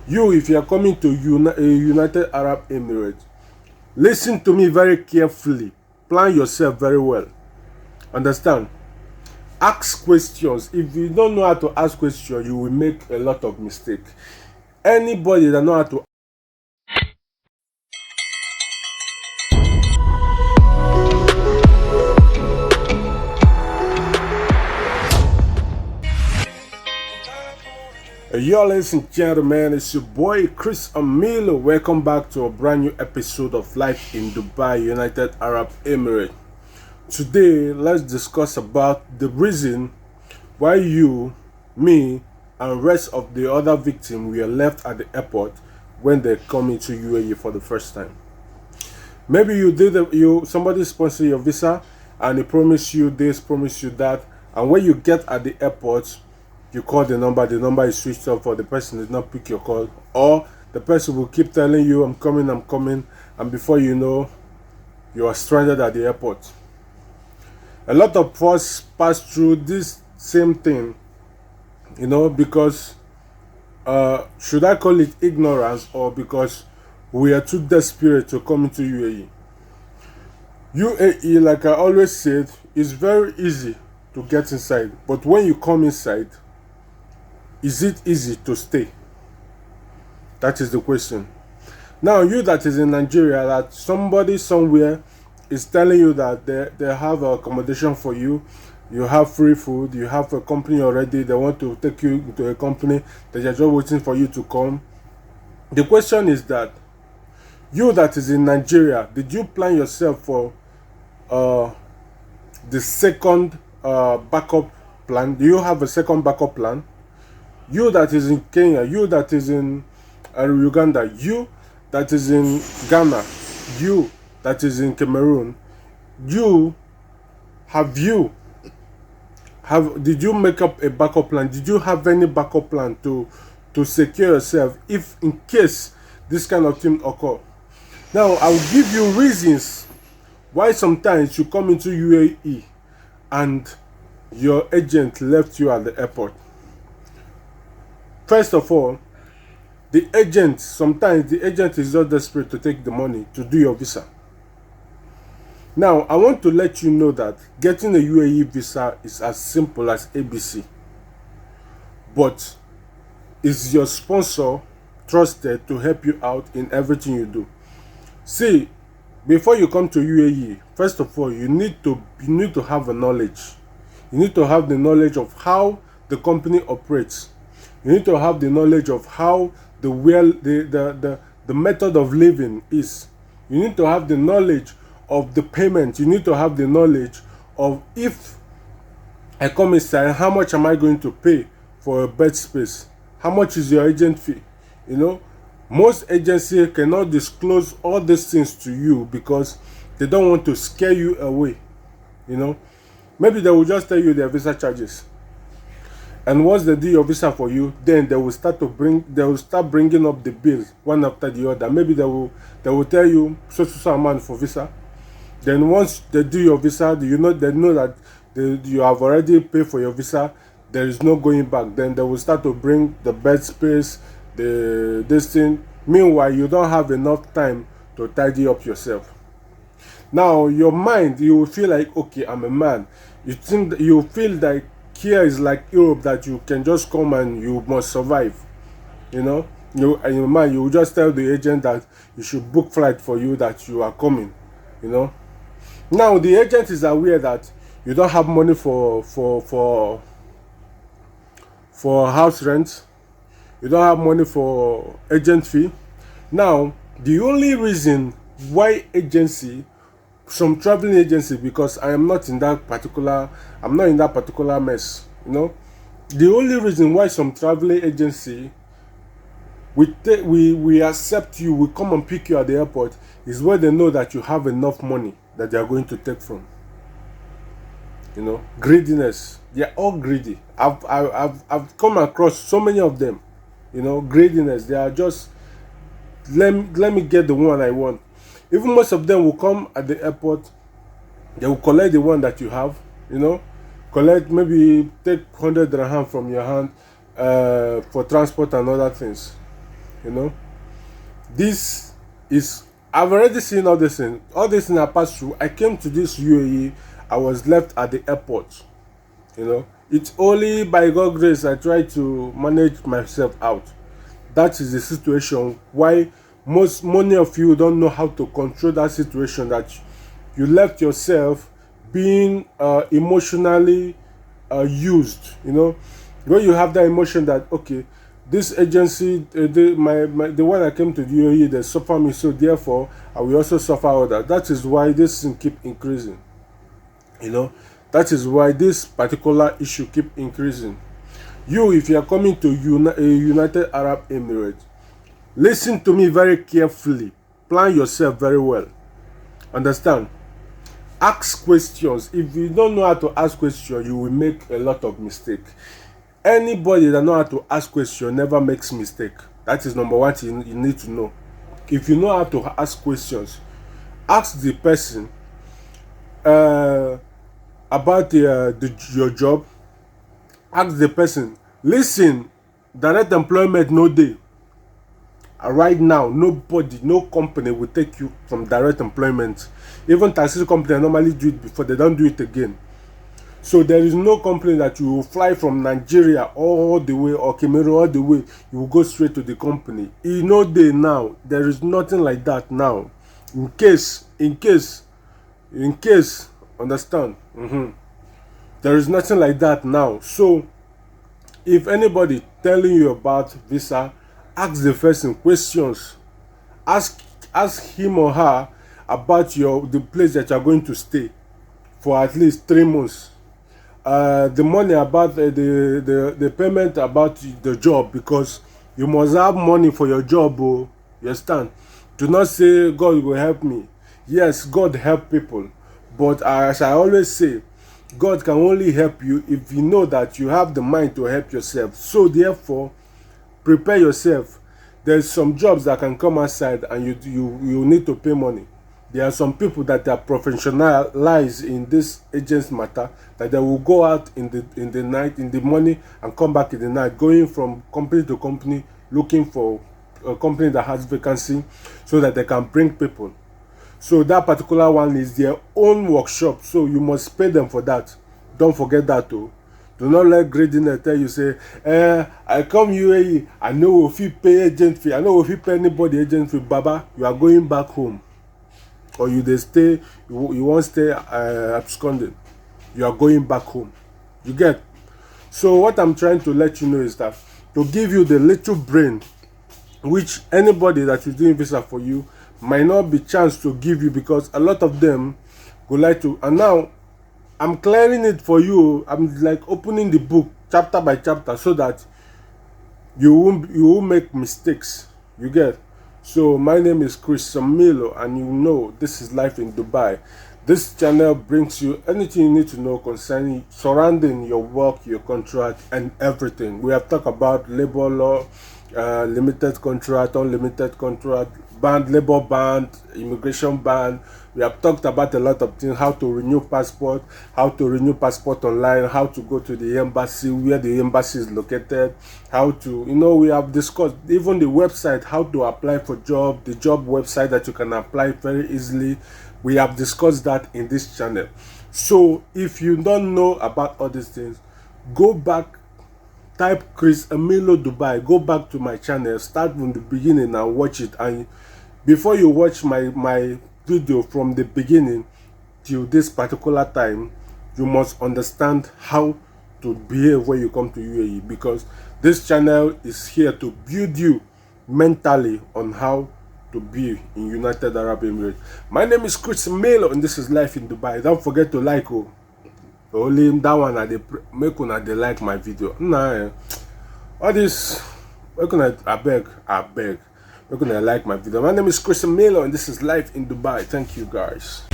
You, if you are coming to United Arab Emirates, listen to me very carefully. Plan yourself very well. Understand? Ask questions. If you don't know how to ask questions, you will make a lot of mistakes. Anybody that know how to Yo, ladies and gentlemen, it's your boy Chris Amilo. Welcome back to a brand new episode of Life in Dubai, United Arab Emirates. Today, let's discuss about the reason why you, me, and rest of the other victims were left at the airport when they come into UAE for the first time. Maybe somebody sponsor your visa and they promise you this, promise you that, and when you get at the airport, you call the number is switched off, or the person did not pick your call, or the person will keep telling you, I'm coming, and before you know, you are stranded at the airport. A lot of us pass through this same thing, because should I call it ignorance, or because we are too desperate to come into UAE. UAE, like I always said, is very easy to get inside, but when you come inside, is it easy to stay? That is the question. Now, you that is in Nigeria, that somebody somewhere is telling you that they have accommodation for you, you have free food, you have a company already, they want to take you to a company, they are just waiting for you to come. The question is that, you that is in Nigeria, did you plan yourself for the second backup plan? Do you have a second backup plan? You that is in Kenya, you that is in Uganda, you that is in Ghana, you that is in Cameroon, did you make up a backup plan? Did you have any backup plan to secure yourself if in case this kind of thing occur? Now, I'll give you reasons why sometimes you come into UAE and your agent left you at the airport. First of all, sometimes the agent is just desperate to take the money to do your visa. Now, I want to let you know that getting a UAE visa is as simple as ABC. But is your sponsor trusted to help you out in everything you do? See, before you come to UAE, first of all, you need to have a knowledge. You need to have the knowledge of how the company operates. You need to have the knowledge of how the method of living is. You need to have the knowledge of the payment. You need to have the knowledge of, if I come inside, how much am I going to pay for a bed space? How much is your agent fee? Most agencies cannot disclose all these things to you because they don't want to scare you away. Maybe they will just tell you their visa charges. And once they do your visa for you, then they will start bringing up the bills one after the other. Maybe they will tell you so amount for visa. Then once they do your visa, they know that you have already paid for your visa. There is no going back. Then they will start to bring the bed space, this thing. Meanwhile, you don't have enough time to tidy up yourself. Now, your mind, you will feel like, okay, I'm a man. You feel like here is like Europe, that you can just come and you must survive. In your mind, you will just tell the agent that you should book flight for you, that you are coming. Now the agent is aware that you don't have money for house rent. You don't have money for agent fee. Now, the only reason why some traveling agency, because I'm not in that particular mess, the only reason why some traveling agency we accept you, we come and pick you at the airport, is where they know that you have enough money that they are going to take from. Greediness. They are all greedy. I've come across so many of them. Greediness. They are just, let me get the one I want. Even most of them will come at the airport, they will collect the one that you have, collect, maybe take 100 dirham from your hand for transport and other things. You know, this is, I've already seen all this thing. All this thing I passed through. I came to this UAE. I was left at the airport. You know, it's only by God's grace I try to manage myself out. That is the situation why many of you don't know how to control that situation, that you left yourself being emotionally used. You know, when you have that emotion that, okay, this agency, the one I came to the UAE, they suffer me, so therefore I will also suffer others. That is why this thing keep increasing. You know, that is why this particular issue keep increasing. You, if you are coming to United Arab Emirates, listen to me very carefully. Plan yourself very well. Understand? Ask questions. If you don't know how to ask questions, you will make a lot of mistake. Anybody that know how to ask questions never makes mistake. That is number one thing you need to know. If you know how to ask questions, ask the person about your job. Ask the person. Listen, direct employment no day. Right now, nobody, no company will take you from direct employment. Even taxi company normally do it before, they don't do it again. So there is no company that you will fly from Nigeria all the way, or Cameroon all the way, you will go straight to the company. You know, now there is nothing like that now. In case, understand? There is nothing like that now. So if anybody telling you about visa, ask the person questions. Ask him or her about the place that you are going to stay for at least 3 months. The money about the payment about the job, because you must have money for your job. Oh, you understand? Do not say God will help me. Yes, God help people, but as I always say, God can only help you if you know that you have the mind to help yourself. So therefore, prepare yourself. There's some jobs that can come outside and you need to pay money. There are some people that are professionalized in this agents matter, that they will go out in the night, in the morning, and come back in the night, going from company to company, looking for a company that has vacancy so that they can bring people. So that particular one is their own workshop, so you must pay them for that. Don't forget that too. Do not let greediness tell you, say, I come UAE, I know if you pay agent fee, I know if you pay anybody agent fee, Baba, you are going back home. Or you stay, you won't stay absconding. You are going back home. You get? So what I'm trying to let you know is that, to give you the little brain which anybody that is doing visa for you might not be chance to give you, because a lot of them go like to. And now I'm clearing it for you. I'm like opening the book chapter by chapter, so that you won't make mistakes. You get? So my name is Chris Samilo, and you know this is Life in Dubai. This channel brings you anything you need to know concerning surrounding your work, your contract, and everything. We have talked about labor law, limited contract, unlimited contract, labor ban, immigration ban. We have talked about a lot of things: how to renew passport online, how to go to the embassy, where the embassy is located, how to, we have discussed even the website, how to apply for job, the job website that you can apply very easily. We have discussed that in this channel. So if you don't know about all these things, go back, type Chris Emilo Dubai, go back to my channel, start from the beginning and watch it. And before you watch my video from the beginning till this particular time, you must understand how to behave when you come to UAE, because this channel is here to build you mentally on how to be in United Arab Emirates. My name is Chris Melo, and this is Life in Dubai. Don't forget to like, only that one at the make una they like my video. Nah, all this, I beg, make una like my video. My name is Chris Melo, and this is Life in Dubai. Thank you guys.